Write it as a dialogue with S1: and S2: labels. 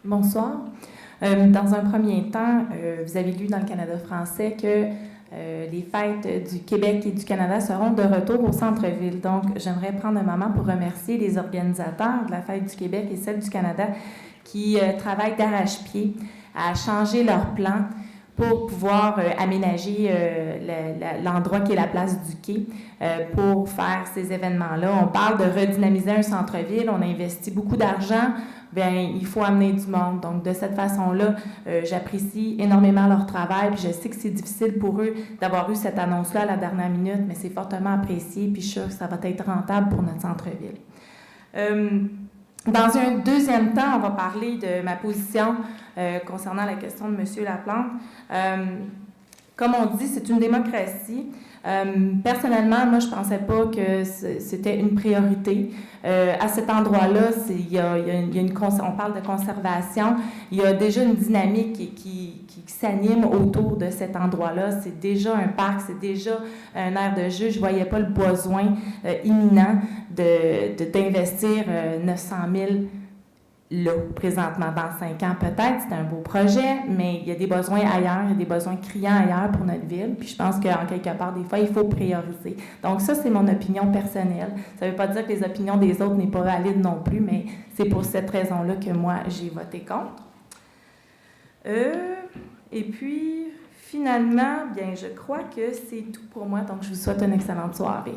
S1: Bonsoir. Dans un premier temps, vous avez lu dans le Canada français que les fêtes du Québec et du Canada seront de retour au centre-ville. Donc, j'aimerais prendre un moment pour remercier les organisateurs de la fête du Québec et celle du Canada qui travaillent d'arrache-pied à changer leur plan pour pouvoir aménager l'endroit qui est la place du quai pour faire ces événements-là. On parle de redynamiser un centre-ville, on a investi beaucoup d'argent, bien, il faut amener du monde. Donc, de cette façon-là, j'apprécie énormément leur travail, puis je sais que c'est difficile pour eux d'avoir eu cette annonce-là à la dernière minute, mais c'est fortement apprécié, puis je suis sûre que ça va être rentable pour notre centre-ville. Dans un deuxième temps, on va parler de ma position concernant la question de M. Laplante. Comme on dit, c'est une démocratie. Personnellement, moi, je ne pensais pas que c'était une priorité. À cet endroit-là, on parle de conservation. Il y a déjà une dynamique qui s'anime autour de cet endroit-là. C'est déjà un parc, c'est déjà un aire de jeu. Je ne voyais pas le besoin imminent d'investir 900 000 là, présentement, dans 5 ans peut-être. C'est un beau projet, mais il y a des besoins ailleurs, il y a des besoins criants ailleurs pour notre ville. Puis je pense qu'en quelque part, des fois, il faut prioriser. Donc ça, c'est mon opinion personnelle. Ça ne veut pas dire que les opinions des autres n'est pas valide non plus, mais c'est pour cette raison-là que moi, j'ai voté contre. Et puis, finalement, bien, je crois que c'est tout pour moi. Donc, je vous souhaite une excellente soirée.